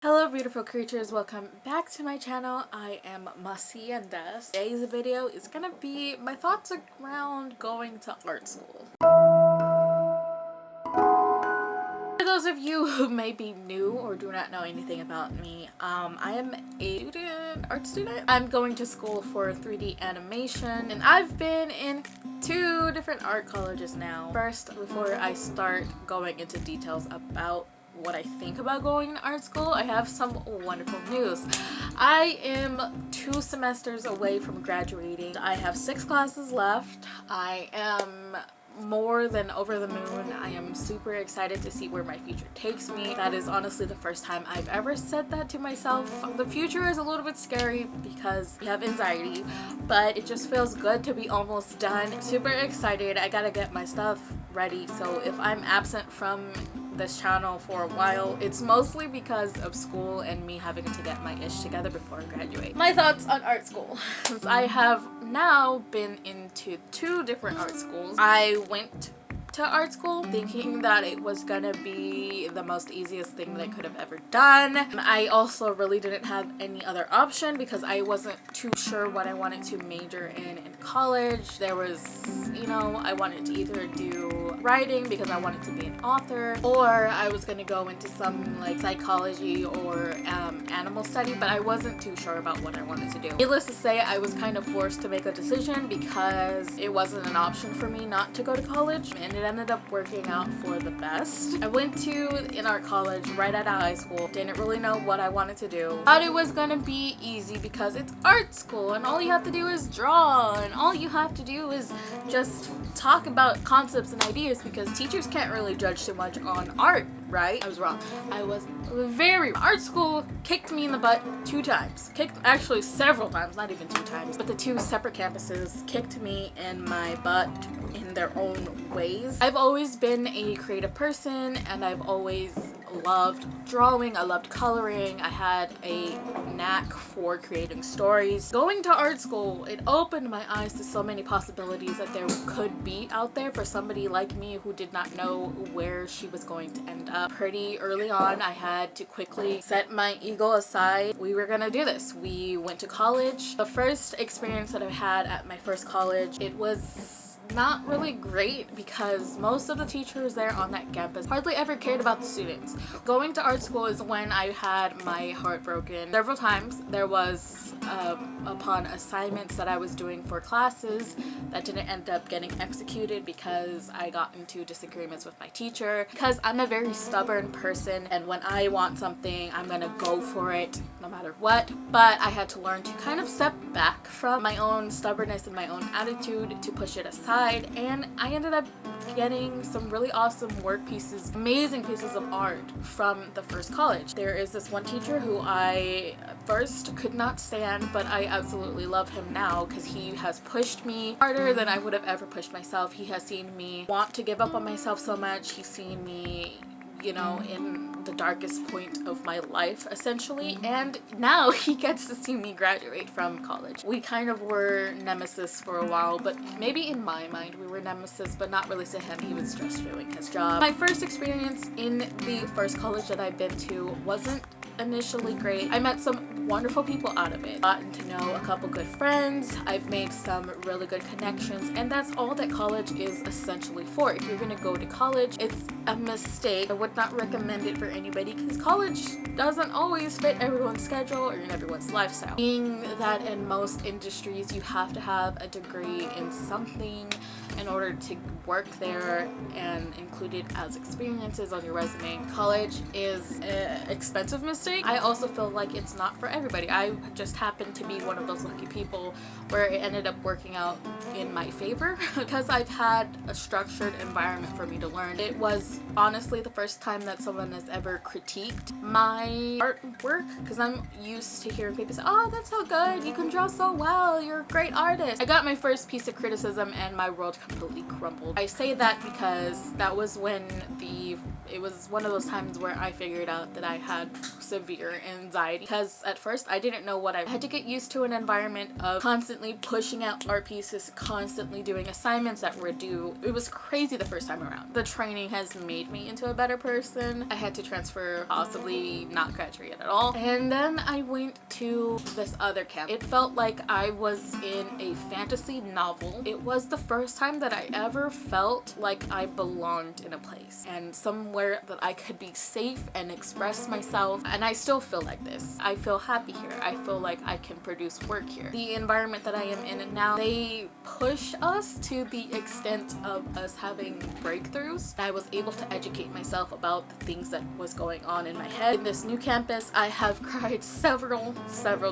Hello beautiful creatures, welcome back to my channel. I am Masi and today's video is gonna be my thoughts around going to art school. For those of you who may be new or do not know anything about me, I am a art student. I'm going to school for 3D animation and I've been in 2 different art colleges now. First, before I start going into details about what I think about going to art school, I have some wonderful news. I am 2 semesters away from graduating. I have 6 classes left. I am more than over the moon. I am super excited to see where my future takes me. That is honestly the first time I've ever said that to myself. The future is a little bit scary because I have anxiety, but it just feels good to be almost done. Super excited. I gotta get my stuff ready, so if I'm absent from this channel for a while, it's mostly because of school and me having to get my ish together before I graduate. My thoughts on art school. Since I have now been into 2 different art schools, I went to art school thinking that it was gonna be the most easiest thing that I could have ever done. I also really didn't have any other option because I wasn't too sure what I wanted to major in college. There was, I wanted to either do writing because I wanted to be an author, or I was gonna go into some like psychology or animal study, but I wasn't too sure about what I wanted to do. Needless to say, I was kind of forced to make a decision because it wasn't an option for me not to go to college, and it ended up working out for the best. I went to an art college right out of high school. Didn't really know what I wanted to do. Thought it was gonna be easy because it's art school and all you have to do is draw and all you have to do is just talk about concepts and ideas because teachers can't really judge too much on art, right? I was wrong. I was very wrong. Art school kicked me in the butt 2 times. Actually several times, not even 2 times, but the 2 separate campuses kicked me in my butt in their own ways. I've always been a creative person and I've always loved drawing. I loved coloring. I had a knack for creating stories. Going to art school, it opened my eyes to so many possibilities that there could be out there for somebody like me who did not know where she was going to end up. Pretty early on, I had to quickly set my ego aside. We were gonna do this. We went to college. The first experience that I had at my first college, it was not really great because most of the teachers there on that campus hardly ever cared about the students. Going to art school is when I had my heart broken several times. There was upon assignments that I was doing for classes that didn't end up getting executed because I got into disagreements with my teacher, because I'm a very stubborn person and when I want something I'm gonna go for it no matter what. But I had to learn to kind of step back from my own stubbornness and my own attitude to push it aside, and I ended up getting some really awesome work pieces, amazing pieces of art from the first college. There is this one teacher who I first could not stand, but I absolutely love him now because he has pushed me harder than I would have ever pushed myself. He has seen me want to give up on myself so much. He's seen me, in the darkest point of my life essentially, and now he gets to see me graduate from college. We kind of were nemesis for a while, but maybe in my mind we were nemesis, but not really to him. He was just doing his job. My first experience in the first college that I've been to wasn't initially great. I met some wonderful people out of it. Gotten to know a couple good friends. I've made some really good connections, and that's all that college is essentially for. If you're gonna go to college, it's a mistake. I would not recommend it for anybody because college doesn't always fit everyone's schedule or in everyone's lifestyle. Being that in most industries you have to have a degree in something in order to work there and include it as experiences on your resume. College is an expensive mistake. I also feel like it's not for everybody. I just happened to be one of those lucky people where it ended up working out in my favor because I've had a structured environment for me to learn. It was honestly the first time that someone has ever critiqued my artwork because I'm used to hearing people say, "Oh, that's so good, you can draw so well, you're a great artist." I got my first piece of criticism and my world completely crumbled. I say that because that was when it was one of those times where I figured out that I had severe anxiety, because at first I didn't know what I had to get used to an environment of constantly pushing out art pieces, constantly doing assignments that were due. It was crazy the first time around. The training has made me into a better person. I had to transfer, possibly not graduate at all. And then I went to this other camp. It felt like I was in a fantasy novel. It was the first time that I ever felt like I belonged in a place and somewhere that I could be safe and express myself. And I still feel like this. I feel happy here. I feel like I can produce work here. The environment that I am in now, they push us to the extent of us having breakthroughs. I was able to educate myself about the things that was going on in my head. In this new campus, I have cried several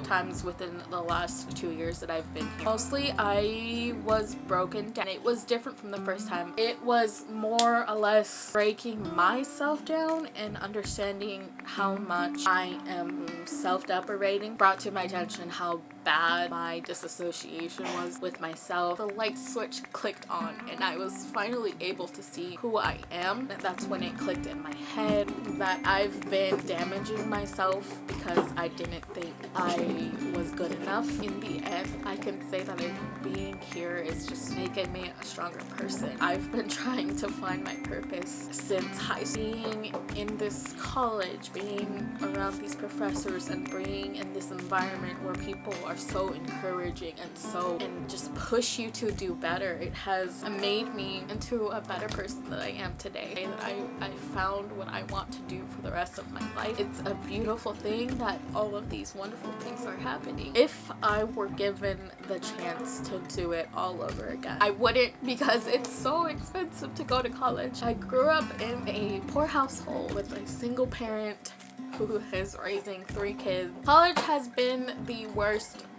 times within the last 2 years that I've been here. Mostly I was broken down. It was different from the first time. It was more or less breaking myself down and understanding how much I am self-deprecating. Brought to my attention how bad my disassociation was with myself. The light switch clicked on and I was finally able to see who I am. And that's when it clicked in my head that I've been damaging myself because I didn't think I was good enough. In the end, I can say that being here is just making me a stronger person. I've been trying to find my purpose since high school. Being in this college, being around these professors and being in this environment where people are so encouraging and just push you to do better. It has made me into a better person that I am today. That I found what I want to do for the rest of my life. It's a beautiful thing that all of these wonderful things are happening. If I were given the chance to do it all over again, I wouldn't, because it's so expensive to go to college. I grew up in a poor household with a single parent who is raising 3 kids. College has been the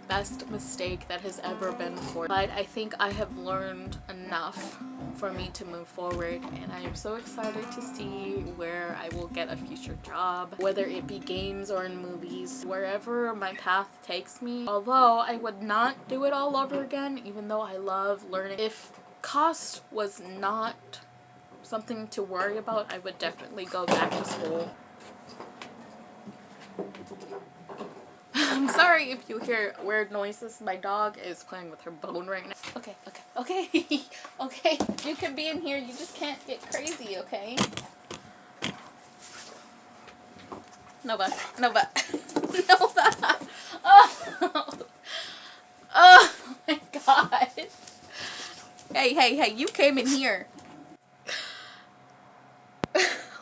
best mistake that has ever been for me, but I think I have learned enough for me to move forward, and I am so excited to see where I will get a future job, whether it be games or in movies, wherever my path takes me. Although I would not do it all over again, even though I love learning. If cost was not something to worry about, I would definitely go back to school. I'm sorry if you hear weird noises. My dog is playing with her bone right now. Okay. Okay. You can be in here. You just can't get crazy, okay? Nova. Oh my god. Hey, you came in here.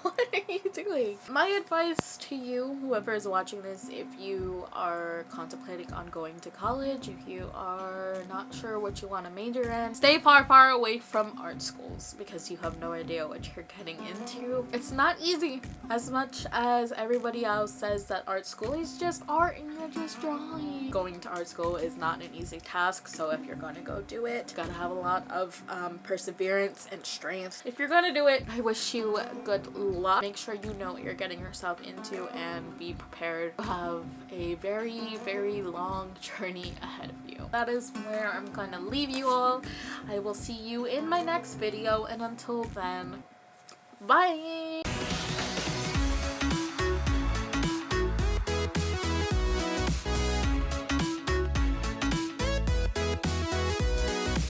What are you doing? My advice to you, whoever is watching this, if you are contemplating on going to college, if you are not sure what you want to major in, stay far away from art schools because you have no idea what you're getting into. It's not easy. As much as everybody else says that art school is just art and you're just drawing, going to art school is not an easy task. So if you're gonna go do it, you gotta have a lot of perseverance and strength. If you're gonna do it, I wish you good luck. Make sure you know what you're getting yourself into and be prepared to have a very long journey ahead of you. That is where I'm gonna leave you all. I will see you in my next video, and until then, bye!